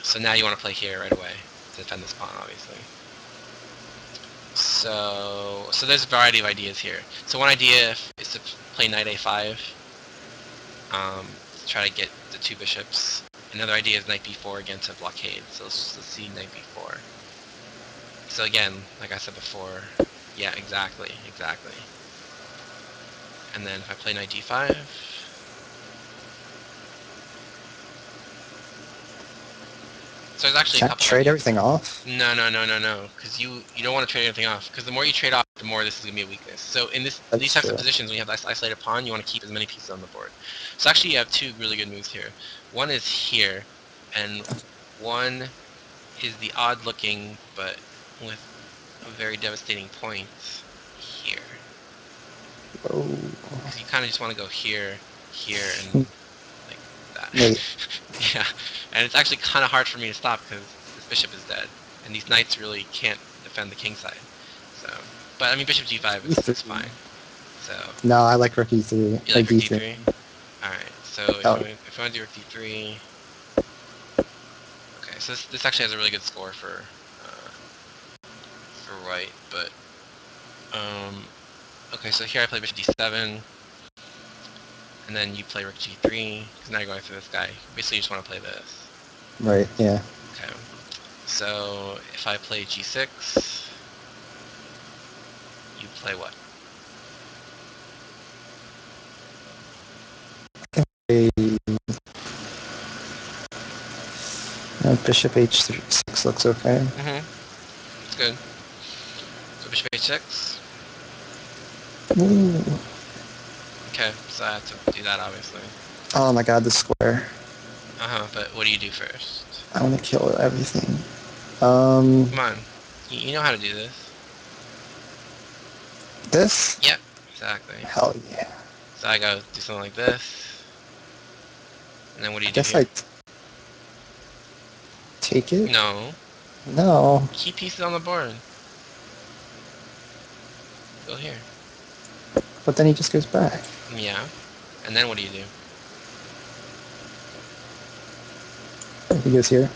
So now you want to play here right away to defend this pawn, obviously. So there's a variety of ideas here. So one idea is to play knight a5, to try to get the two bishops. Another idea is knight b4 against a blockade. So let's see knight b4. So again, like I said before, yeah, exactly. And then if I play knight d5, so there's actually a couple trade ideas. Everything off? No, because you don't want to trade anything off, because the more you trade off, the more this is going to be a weakness. So in these types of positions, when you have this isolated pawn, you want to keep as many pieces on the board. So actually you have two really good moves here. One is here, and one is the odd looking, but with a very devastating point here. Oh. Because you kind of just want to go here, and like that. Yeah, and it's actually kind of hard for me to stop because this bishop is dead, and these knights really can't defend the king side. So, but I mean, bishop g5 is fine. So. No, I like rook e3. You like rook d3? All right. So if I want to do rook d3, okay. So this actually has a really good score for white, but okay. So here I play bishop d7. And then you play rook g3, because now you're going after this guy. Basically, you just want to play this. Right, yeah. Okay. So, if I play g6, you play what? Bishop h6 looks okay. It's good. So, bishop h6. Ooh. Okay, so I have to do that, obviously. Oh my god, the square. But what do you do first? I want to kill everything. Come on. You know how to do this. This? Yep, exactly. Hell yeah. So I go do something like this. And then what do you do here? I take it? No. No. Keep pieces on the board. Go here. But then he just goes back. Yeah. And then what do you do? He goes here.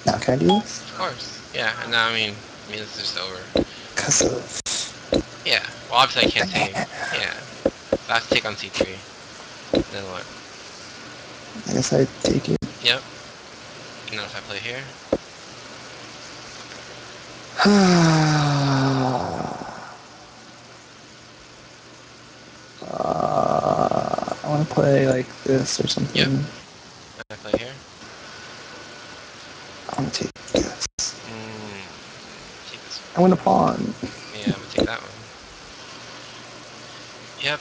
Now can I do this? Of course. Yeah, and now I mean it's just over. Because of... Yeah. Well, obviously I can't take. Yeah. So I have to take on c3. Then what? I guess I take it. Yep. And then if I play here? I want to play like this or something. Yep. And I play here? I want to take this. Take this one. I want a pawn. Yeah, I'm gonna take that one. Yep.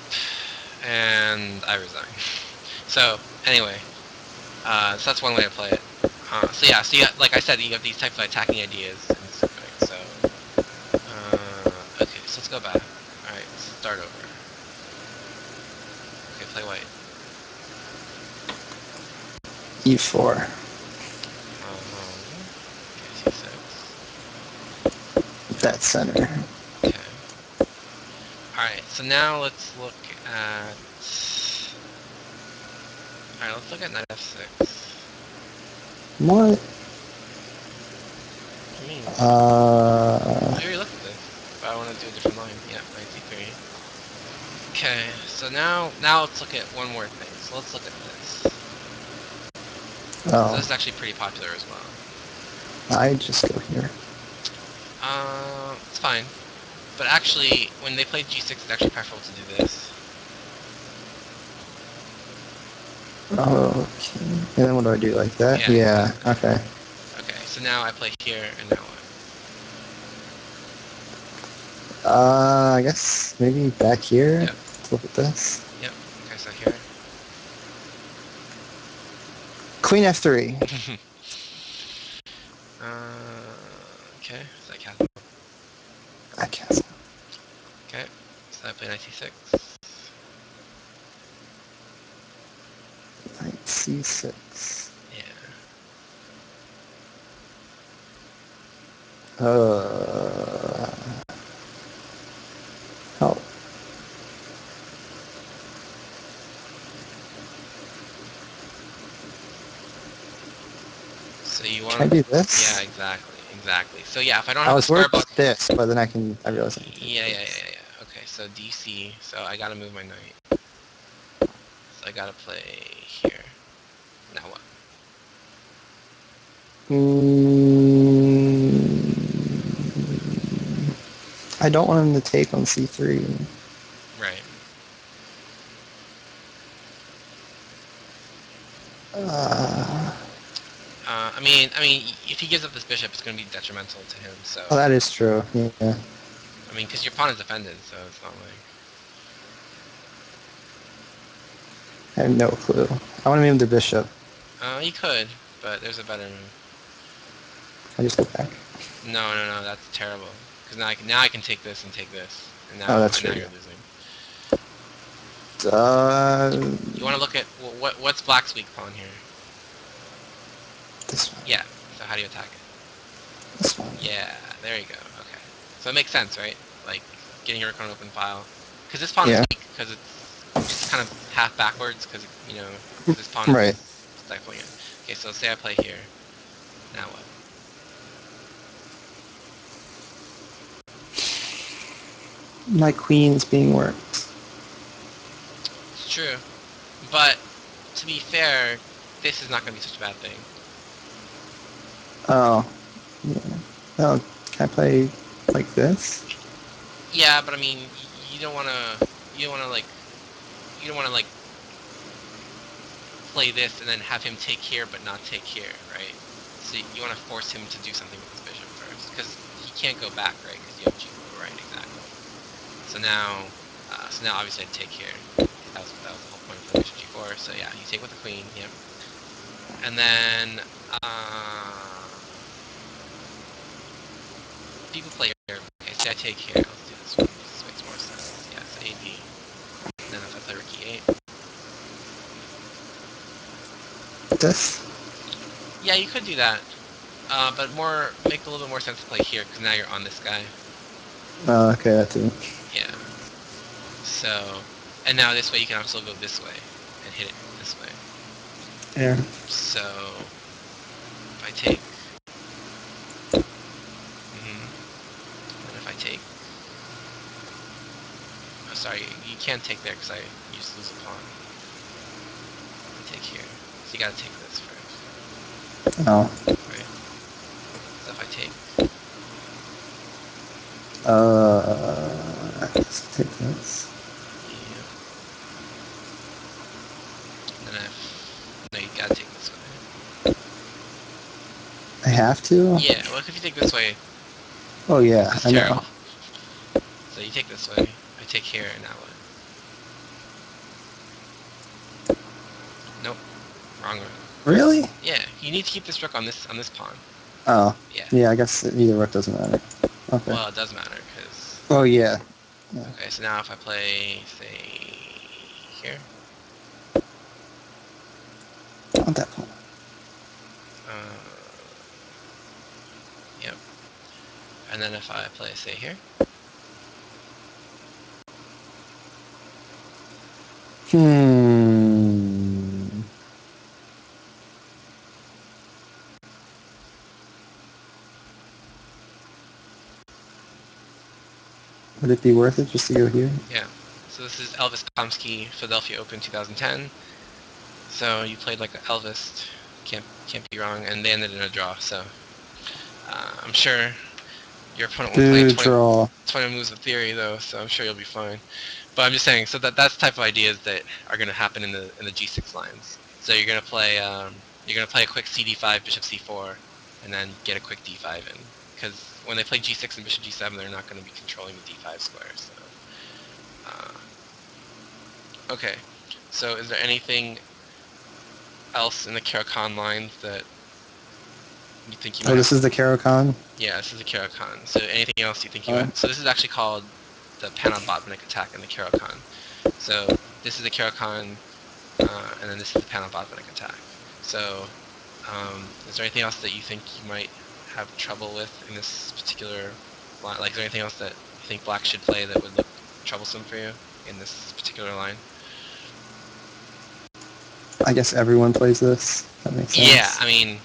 And I resign. So, anyway. So that's one way to play it. So yeah, like I said, you have these types of attacking ideas in this fight. So, okay, so let's go back. Alright, start over. Okay, play white. E4. Okay, c6. That center. Okay. Alright, so now let's look at... Alright, let's look at knight f6. What? What do you mean? I already looked at this. But I want to do a different line. Yeah, knight c3. Okay, so now let's look at one more thing. So let's look at this. Oh. So this is actually pretty popular as well. I just go here. It's fine. But actually, when they play g6, it's actually preferable to do this. Okay. And then what do I do, like that? Yeah, exactly. okay. Okay, so now I play here, and now what? I guess maybe back here? Yep. Let's look at this. Yep, okay, so here. Queen f3. Okay, so I castle. I castle. Okay, so I play knight c6. Knight c6. Yeah. want Can I to? do this? Yeah, exactly. So yeah, if I don't I have the was square worried block. about this, but then I realized I can take this. Yeah. Okay, so DC. So I gotta move my knight. So I gotta play here. Now what? I don't want him to take on c3. Right. Uh, If he gives up this bishop, it's gonna be detrimental to him. So, oh, that is true. Yeah. because your pawn is defended, so it's not like. I have no clue. I want to move the bishop. You could, but there's a better move. I just go back. No, that's terrible. Because now I can take this and take this, and Oh, now that's and now true. you're losing. Uh, You want to look at what's Black's weak pawn here? this one. Yeah. So how do you attack it? This one. Yeah. There you go. Okay. So it makes sense, right? Like getting your rook on an open file, because this pawn is Yeah. weak because it's kind of half backwards because this pawn Right. is stifling it. Okay. So say I play here. Now what? My queen's being worked. It's true, but to be fair, this is not going to be such a bad thing. Oh. Yeah. Oh, can I play like this? Yeah, but you don't want to. You don't want to like. You don't want to like play this and then have him take here but not take here, right? So you want to force him to do something with this bishop first, because he can't go back, right? Because you have g4, right? Exactly. So now obviously I'd take here. That was the whole point of playing bishop g4. So yeah, you take with the queen. Yep. And then people play here. Okay, say I take here. Let's do this one because this makes more sense. Yeah, so AD. And then if I play rook e8. This? Yeah, you could do that. But make a little bit more sense to play here because now you're on this guy. Oh, okay, that too. Yeah. So, and now this way you can also go this way and hit it this way. Yeah. So if I take, and then if I take, oh sorry, you can't take there because you just lose a pawn. If I take here, so you gotta take this first, Oh. right? So if I take, Let's take this. yep, and then no, you gotta take this way. I have to? Yeah, well if you take this way, Oh, this yeah, is I know. terrible. So you take this way, I take here, and now what? Nope, wrong rook. Really? Yeah, you need to keep this rook on this pawn. Oh. Yeah. Yeah, I guess either rook doesn't matter. Okay. Well, it does matter because. Oh, yeah. Yeah. Okay, so now if I play, say, here, On that pawn. uh, yep, and then if I play, say, here, Hmm. Would it be worth it just to go here? yeah. So this is Elvis Komsky, Philadelphia Open 2010. So you played like Elvis, can't be wrong, and they ended in a draw. So I'm sure your opponent won't play Good draw. 20 moves of theory though, so I'm sure you'll be fine. But I'm just saying, so that's the type of ideas that are going to happen in the G6 lines. So you're gonna play a quick CD5, Bishop C4, and then get a quick D5 in. Because when they play G6 and Bishop G7, they're not going to be controlling the D5 square. So, okay. So is there anything else in the Caro-Kann lines that you think you might Oh, have? this is the Caro-Kann? Yeah, this is the Caro-Kann. So anything else you think you Oh. might? So this is actually called the Panna-Botvinnik attack in the Caro-Kann. So this is the Caro-Kann, and then this is the Panna-Botvinnik attack. So is there anything else that you think you might have trouble with in this particular line? Like, is there anything else that you think Black should play that would look troublesome for you in this particular line? I guess everyone plays this. That makes Yeah, sense.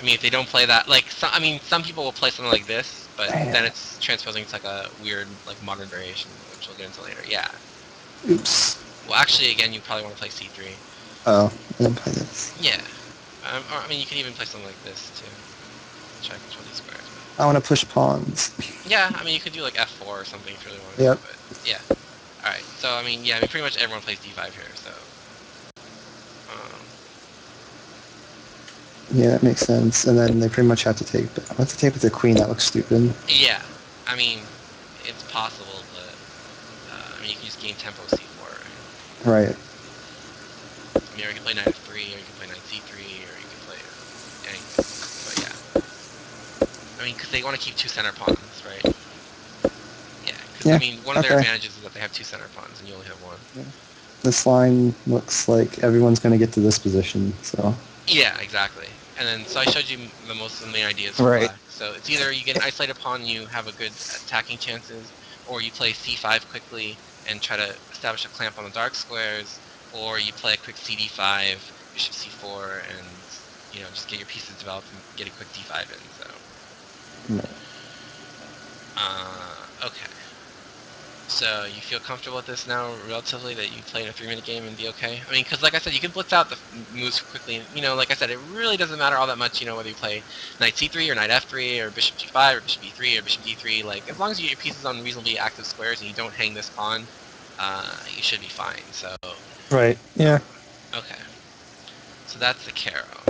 I mean, if they don't play that, like, I mean, some people will play something like this, but then it's transposing to like a weird, like, modern variation, which we'll get into later. Yeah. Oops. Well, actually, again, you probably want to play c3. Oh, I didn't play this. Yeah. Or, I mean, you can even play something like this too. Try to control these squares, but I want to push pawns. yeah, I mean, you could do like f4 or something if you really wanted to, Yep. but yeah. All right. So I mean, yeah, I mean, pretty much everyone plays d5 here. So um, Yeah, that makes sense. And then they pretty much have to take. I have to take with the queen. That looks stupid. yeah, I mean, it's possible, but I mean, you can just gain tempo with c4, right? Right. I mean, or you can play knight f3, or you can play knight c3, or you can play anything. But yeah, I mean, because they want to keep two center pawns, right? Yeah, because I Yeah. mean, one of their Okay. advantages is that they have two center pawns, and you only have one. Yeah. This line looks like everyone's going to get to this position. So. Yeah, exactly. And then, so I showed you the most of the main ideas for Right. black. So it's either you get an isolated pawn, you have a good attacking chances, or you play c5 quickly and try to establish a clamp on the dark squares, or you play a quick cd5, bishop c4, and just get your pieces developed and get a quick d5 in. So, Right. okay. So you feel comfortable with this now, relatively, that you play in a 3-minute game and be okay? I mean, because like I said, you can blitz out the moves quickly. And, like I said, it really doesn't matter all that much. Whether you play knight c3 or knight f3 or bishop g5 or bishop e3 or bishop d3. Like as long as you get your pieces on reasonably active squares and you don't hang this pawn, you should be fine. So Right. Yeah. okay, so that's the Caro.